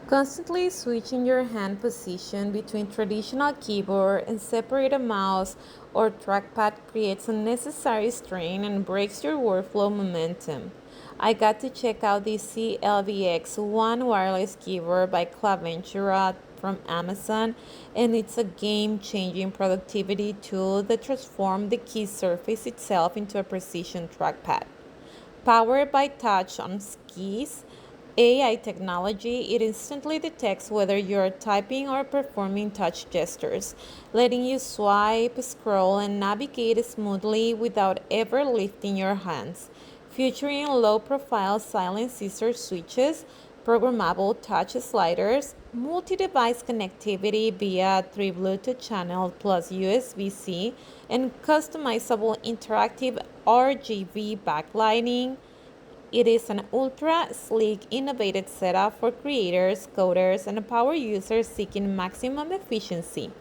Constantly switching your hand position between traditional keyboard and separate mouse or trackpad creates unnecessary strain and breaks your workflow momentum. I got to check out the CLVX One wireless keyboard by Clevetura from Amazon, and it's a game-changing productivity tool that transforms the key surface itself into a precision trackpad. Powered by TouchOnKeys AI technology, it instantly detects whether you're typing or performing touch gestures, letting you swipe, scroll, and navigate smoothly without ever lifting your hands. Featuring low-profile silent scissor switches, programmable touch sliders, multi-device connectivity via 3 Bluetooth channels plus USB-C, and customizable interactive RGB backlighting, it is an ultra sleek, innovative setup for creators, coders, and power users seeking maximum efficiency.